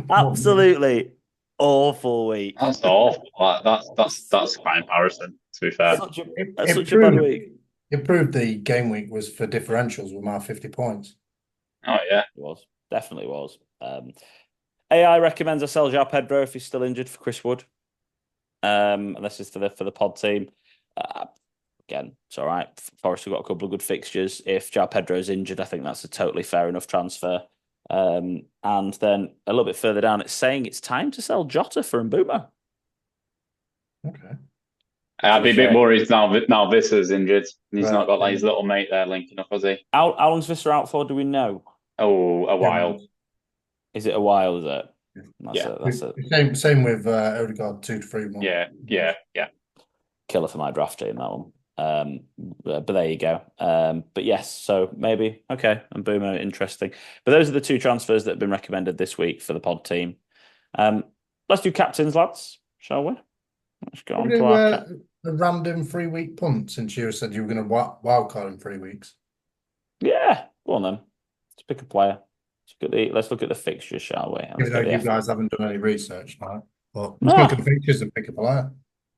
Absolutely awful week. That's awful. That's quite embarrassing, to be fair. Such a bad week. It proved the game week was for differentials with my 50 points. Oh, yeah. It was. Definitely was. AI recommends I sell João Pedro if he's still injured for Chris Wood. And this is for the pod team. Again, it's all right. Forest have got a couple of good fixtures. If João Pedro's injured, I think that's a totally fair enough transfer. And then a little bit further down, it's saying it's time to sell Jota for Mbeumo. Okay. I'd be a bit worried now Visser's injured. He's not Right. got like his little mate there linking up, has he? How long's Visser out for? Do we know? Oh, a Yeah, while. Is it a while? Is it? That's Yeah. a that's a same with Odegaard, 2 to 3 months. Yeah. killer for my draft team, that one. But there you go. But yes, so maybe okay, and Boomer, interesting. But those are the two transfers that have been recommended this week for the pod team. Um, let's do captains, lads, shall we? Let's get Can we on to do our a random 3 week punt since you said you were going to wild card in 3 weeks? yeah. Go on then. Let's pick a player. Let's look at the fixtures, shall we? And let's Even though get the you F. guys haven't done any research, right? But let's look at the Ah, features and pick a player.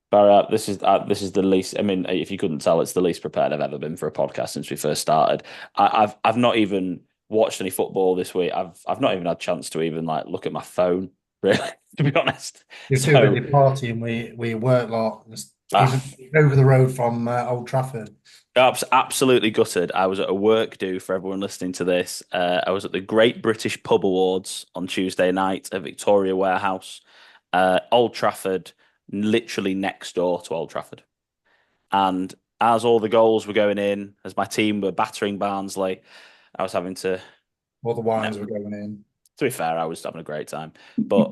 but this is the least. I mean, if you couldn't tell, it's the least prepared I've ever been for a podcast since we first started. I've not even watched any football this week. I've not even had a chance to even like look at my phone, really, to be honest. You're too So busy partying. We work lot. uh, Even over the road from Old Trafford. absolutely gutted. I was at a work do for everyone listening to this. I was at the Great British Pub Awards on Tuesday night at Victoria Warehouse, Old Trafford, literally next door to Old Trafford. And as all the goals were going in, as my team were battering Barnsley, I was having to, All the you know, wines were going in. to be fair, I was having a great time. But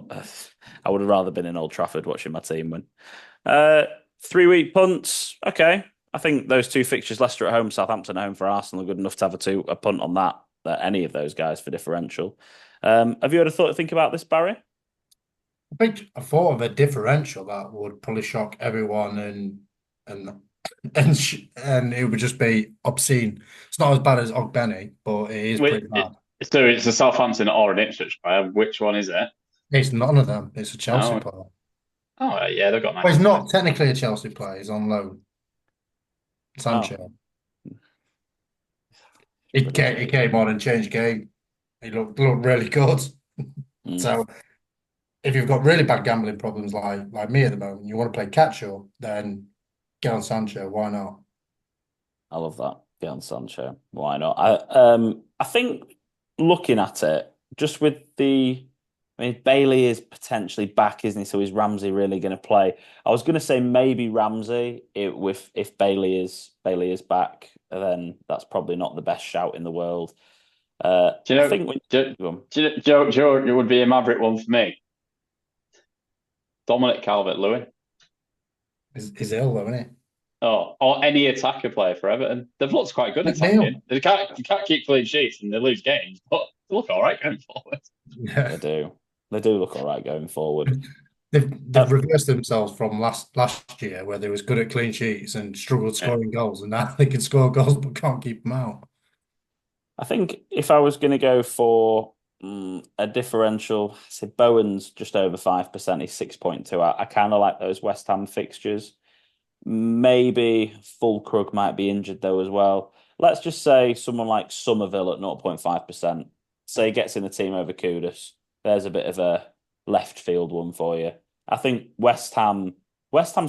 I would have rather been in Old Trafford watching my team win. 3 week punts. Okay. I think those two fixtures, Leicester at home, Southampton at home for Arsenal, are good enough to have a punt on that any of those guys for differential. Have you had a think about this, Barry? I thought of a differential that would probably shock everyone and and it would just be obscene. It's not as bad as Ogbeni, but it is Wait, pretty bad. so it's a Southampton or an Ipswich player. Which one is it? It's none of them. It's a Chelsea Oh, player. yeah, they've got Well, nice he's players. not technically a Chelsea player. He's on loan. Oh, Sancho. He brilliant. came on and changed game. He looked really good. Mm, So if you've got really bad gambling problems like me at the moment, you want to play catch up, then get on Sancho. Why not? I love that. Get on Sancho. Why not? I think looking at it, just with I mean, Bailey is potentially back, isn't he? So is Ramsey really going to play? I was going to say maybe Ramsey if Bailey is back, then that's probably not the best shout in the world. Do you I know? think when Do, go on. do, you- do, you know it would be a maverick one for me? Dominic Calvert-Lewin. He's ill though, isn't Oh, or any attacker player for Everton. They've looked quite good he? McNeil. attacking. They can't keep clean sheets and they lose games, but they look all right going forward. Yeah. They do. They do look all right going forward. They've Uh, reversed themselves from last year where they was good at clean sheets and struggled Yeah. scoring goals, and now they can score goals but can't keep them out. I think if I was going to go for a differential, say Bowen's just over 5%. He's 6.2. I kind of like those West Ham fixtures. Maybe Fulkrug might be injured though as well. Let's just say someone like Somerville at 0.5%. Say he gets in the team over Kudus. There's a bit of a left field one for you. I think West Ham's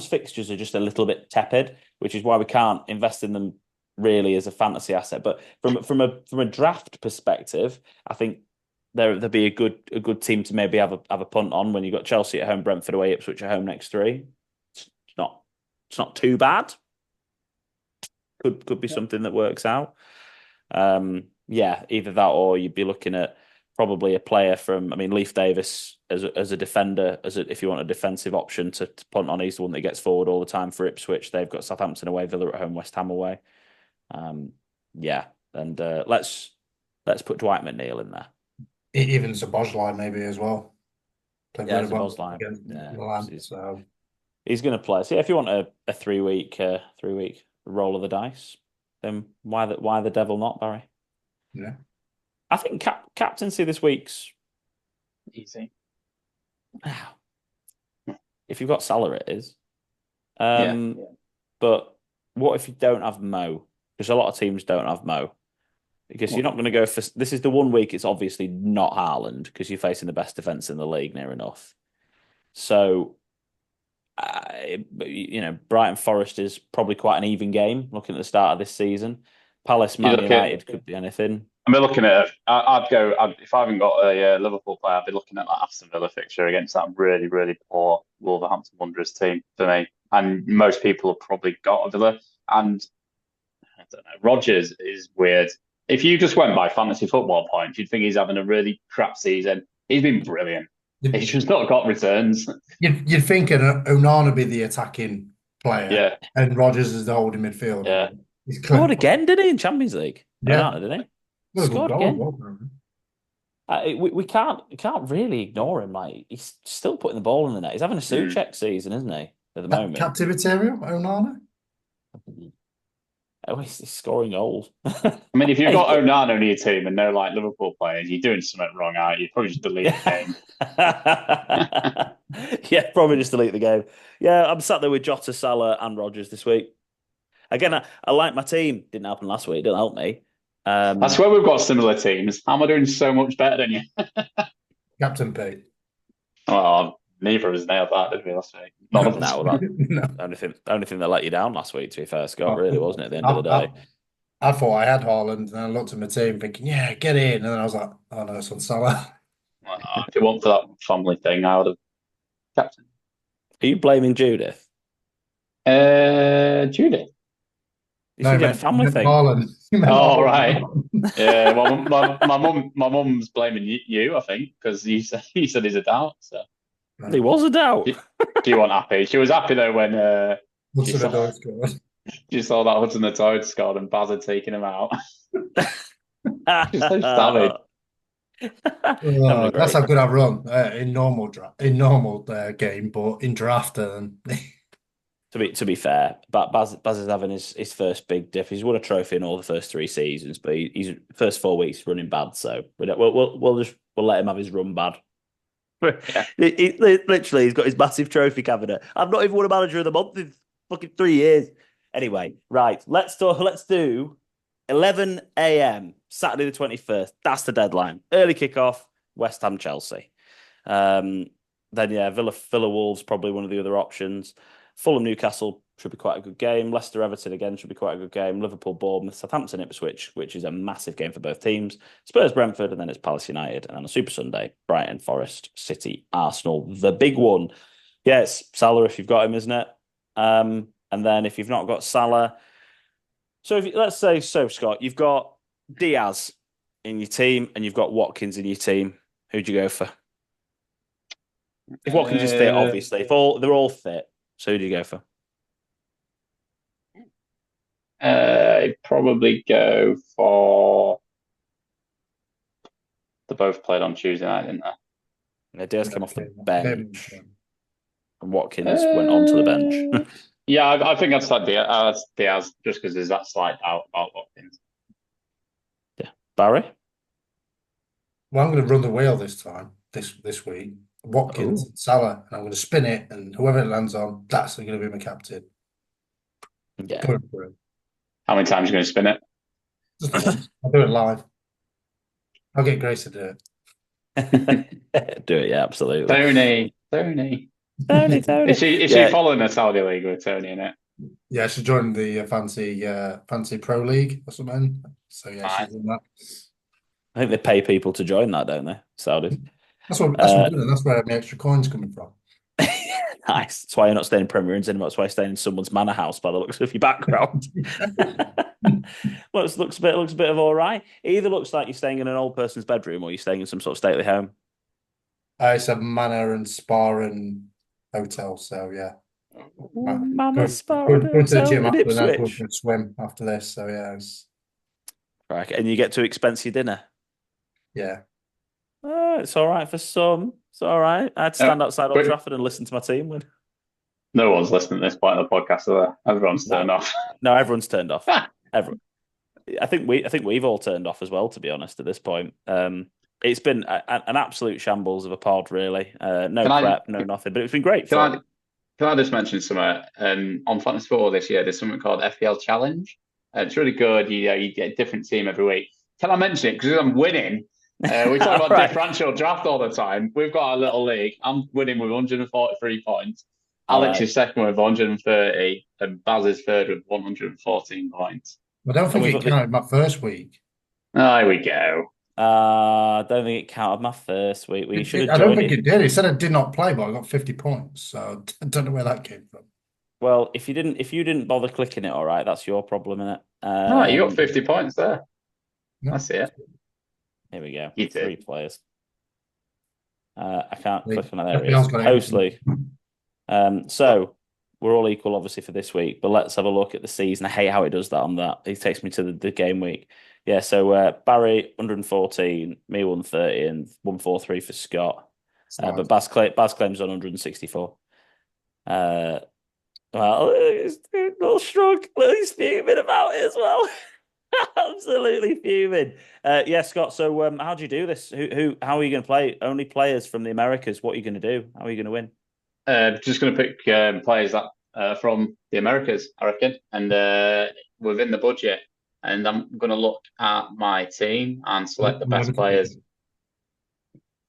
fixtures are just a little bit tepid, which is why we can't invest in them really as a fantasy asset. But from a draft perspective, I think there'd be a good team to maybe have a punt on when you've got Chelsea at home, Brentford away, Ipswich at home next three. It's not it's not too bad. Could be something that works out. Yeah, either that or you'd be looking at probably a player from. I mean, Leif Davis as a defender, if you want a defensive option to punt on, he's the one that gets forward all the time for Ipswich. They've got Southampton away, Villa at home, West Ham away. Um, yeah, and let's put Dwight McNeil in there. Even Szoboszlai maybe as well. Played Yeah, really it's a well Bosline. against Yeah, Milan. So he's going to play. So yeah, if you want a 3 week roll of the dice, then why the devil not, Barry? yeah, I think captaincy this week's Easy. if you've got Salah, it is. Yeah. But what if you don't have Mo? Because a lot of teams don't have Mo. Because you're not going to go for this is the one week it's obviously not Haaland because you're facing the best defense in the league near enough. So Brighton Forest is probably quite an even game looking at the start of this season. Palace You Man look at United could be anything. I'm looking at. I'd go. If I haven't got a Liverpool player, I'd be looking at that Aston Villa fixture against that really, really poor Wolverhampton Wanderers team for me. And most people have probably got a Villa. And I don't know. Rodgers is weird. If you just went by fantasy football points, you'd think he's having a really crap season. He's been brilliant. He's just not got returns. You'd think an Onana be the attacking player, Yeah, and Rodgers is the holding midfielder. yeah. He's Scored clear. again, didn't he, in Champions League? Yeah, Didn't he? what a good Scored goal, again. wasn't We can't really ignore him. Like, he's still putting the ball in the net. He's having a Souček season, isn't he? At the it? moment. Captivatorial, Onana. Oh, he's scoring goals. I mean, if you've got Onana on your team and no like Liverpool players, you're doing something wrong, aren't you? Probably just delete the game. Yeah, probably just delete the game. Yeah, I'm sat there with Jota, Salah, and Rodgers this week. Again, I like my team. Didn't happen last week. Didn't help me. That's where we've got similar teams. How am I doing so much better than you? Captain Pete. Well, neither of us nailed that, did we, last week? None of us. No, that No. only thing that let you down last week, to be fair, Scott, really, wasn't it? At the end of the day. I thought I had Haaland, and I looked at my team thinking, yeah, get in. And then I was like, oh no, it's on Salah. If it weren't for that family thing, I would have captain. Are you blaming Judith? Judith. You said you had a family thing. Haaland. Oh, right. Yeah, well, my mum's blaming you, I think, because you said he's a doubt. So He was a doubt. she wasn't happy. She was happy though when she saw that Hudson the Toad scored and Baz had taken him out. She's so savage. That's how good I run in normal game, but in draft, To be fair, but Baz is having his first big diff. He's won a trophy in all the first 3 seasons, but he's first 4 weeks running bad. So we'll let him have his run bad. Yeah. Literally, he's got his massive trophy cabinet. I've not even won a manager of the month in fucking 3 years. Anyway, right, let's do 11 a.m. Saturday the 21st. That's the deadline. Early kickoff. West Ham Chelsea. Then Villa Wolves probably one of the other options. Fulham Newcastle should be quite a good game. Leicester Everton again should be quite a good game. Liverpool Bournemouth, Southampton Ipswich, which is a massive game for both teams. Spurs Brentford, and then it's Palace United, and on a Super Sunday, Brighton Forest City Arsenal, the big one. Yeah, it's Salah if you've got him, isn't it? And then if you've not got Salah, so let's say Scott, you've got Diaz in your team and you've got Watkins in your team. Who'd you go for? If Watkins is fit, obviously. If they're all fit. So who do you go for? I'd probably go for. They both played on Tuesday night, didn't they? Yeah, Diaz came off the bench, and Watkins went onto the bench. Yeah, I think I'd start Diaz just because there's that slight doubt about Watkins. Yeah, Barry. Well, I'm going to run the wheel this time, this week. Watkins, Salah, and I'm going to spin it, and whoever it lands on, that's going to be my captain. Yeah. How many times are you going to spin it? I'll do it live. I'll get Grace to do it. Do it, yeah, absolutely. Tony. Is she following the Saudi League with Tony in it? Yeah, she joined the fancy pro league or something. So yeah, she's in that. I think they pay people to join that, don't they? Saudis. That's what we're doing. That's where my extra coins coming from. Nice. That's why you're not staying in Premier Inn anymore. That's why you're staying in someone's manor house by the looks of your background. looks a bit of all right. It either looks like you're staying in an old person's bedroom or you're staying in some sort of stately home. It's a manor and spa and hotel. So yeah. Manor, spa, go to the gym and after and then go Ipswich. for a swim after this. So yeah, Right, and you get to expense your dinner. Yeah. Oh, it's all right for some. It's all right. I had to stand outside Old Trafford and listen to my team win. No one's listening to this point of the podcast, are there? Everyone's turned off. No, everyone's turned off. Everyone. I think we've all turned off as well, to be honest, at this point. It's been an absolute shambles of a pod, really. No prep, no nothing, but it's been great. Can I just mention something? On Fantasy Football this year, there's something called FPL Challenge. It's really good. You get a different team every week. Can I mention it? Because I'm winning. We talk about differential draft all the time. We've got our little league. I'm winning with 143 points. Alex is second with 130, and Baz is third with 114 points. I don't think it counted my first week. There we go. I don't think it counted my first week. We should have I don't joined think it. it did. It said I did not play, but I got 50 points. So I don't know where that came from. Well, if you didn't bother clicking it, all right, that's your problem, innit? No, you got 50 points there. No. I see it. Here we go. You did. 3 players. I can't The click on it. There it is. FPL's got it. Host League. So we're all equal, obviously, for this week. But let's have a look at the season. I hate how it does that on that. It takes me to the game week. Yeah. So Barry 114, me 130, and 143 for Scott. But Baz claims on 164. Well, he's a little shrug. He's fuming about it as well. Absolutely fuming. Yeah, Scott. So, how do you do this? How are you going to play? Only players from the Americas. What are you going to do? How are you going to win? Just going to pick players that from the Americas, I reckon, and within the budget. And I'm going to look at my team and select the best Unlimited players. budget.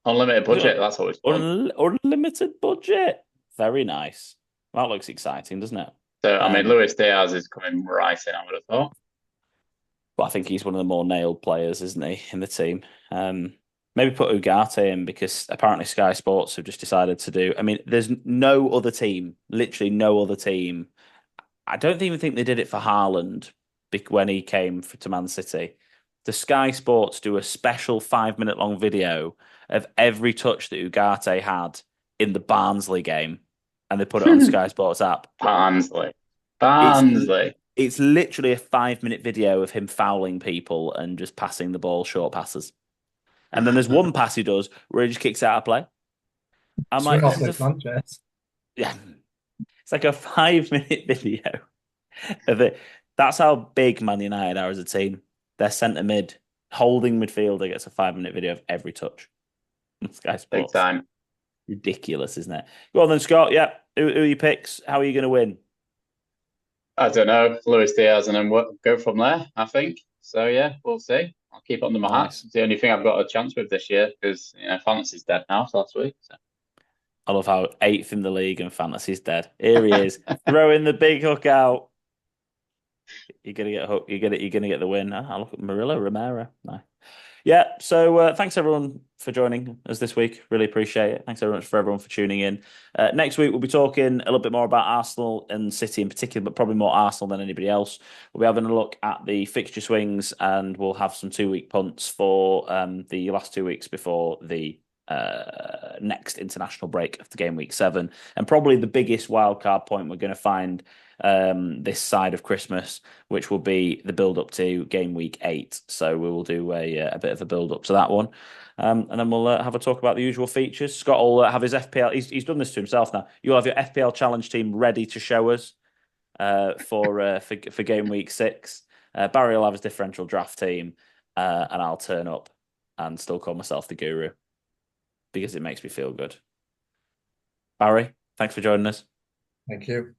Unlimited Is it budget, that's always fun. unlimited budget? Very nice. That looks exciting, doesn't it? So, I mean, Luis Diaz is coming right in, I would have thought. But I think he's one of the more nailed players, isn't he, in the team? Maybe put Ugarte in because apparently Sky Sports have just decided to do. I mean, there's no other team, literally no other team. I don't even think they did it for Haaland when he came to Man City. The Sky Sports do a special 5 minute long video of every touch that Ugarte had in the Barnsley game, and they put it on the Sky Sports app. Barnsley. It's Barnsley. it's literally a 5 minute video of him fouling people and just passing the ball short passes. And then there's one pass he does where he just kicks out of play. I'm like, this is yeah, it's like a 5 minute video of it. That's how big Man United are as a team. Their centre mid holding midfielder gets a 5 minute video of every touch. Sky Big Sports. time. Ridiculous, isn't it? Go on then, Scott. Yeah. Who are your picks? How are you going to win? I don't know. Luis Diaz and then go from there, I think. So, yeah, we'll see. I'll keep it under my hat. Nice. It's the only thing I've got a chance with this year because fantasy's dead now last week. So. I love how 8th in the league and fantasy's dead. Here he is, throwing the big hook out. You're gonna get hooked. You're gonna get the win. I look at Marilla Romero. No. Yeah. So thanks everyone for joining us this week. Really appreciate it. Thanks very much for everyone for tuning in. Next week we'll be talking a little bit more about Arsenal and City in particular, but probably more Arsenal than anybody else. We'll be having a look at the fixture swings, and we'll have some 2 week punts for the last 2 weeks before the next international break of the game week 7, and probably the biggest wildcard point we're going to find this side of Christmas, which will be the build up to game week 8. So we will do a bit of a build up to that one, and then we'll have a talk about the usual features. Scott will have his FPL. He's done this to himself now. You'll have your FPL challenge team ready to show us for game week 6. Barry will have his differential draft team, and I'll turn up and still call myself the guru, because it makes me feel good. Barry, thanks for joining us. Thank you.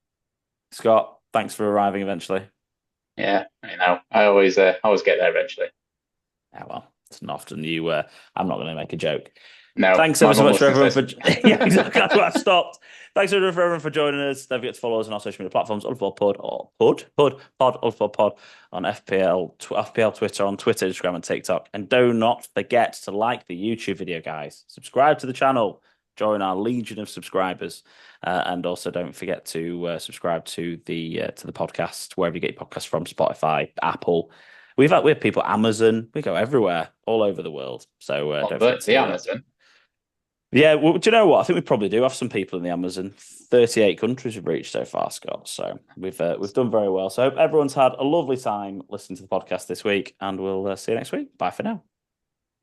Scott, thanks for arriving eventually. Yeah, I always get there eventually. Yeah, well, it's not often you. I'm not going to make a joke. No, thanks ever so much for everyone for. Yeah, exactly. That's why I stopped. Thanks for everyone for joining us. Don't forget to follow us on our social media platforms, Ulfball Pod or Ulfball Pod on FPL Twitter, on Twitter, Instagram, and TikTok. And do not forget to like the YouTube video, guys. Subscribe to the channel. Join our legion of subscribers, and also don't forget to subscribe to the podcast wherever you get your podcasts from: Spotify, Apple. We have people, Amazon. We go everywhere, all over the world. So don't forget to the Amazon. Yeah, well, do you know what? I think we probably do have some people in the Amazon. 38 countries we've reached so far, Scott. So we've done very well. So I hope everyone's had a lovely time listening to the podcast this week, and we'll see you next week. Bye for now.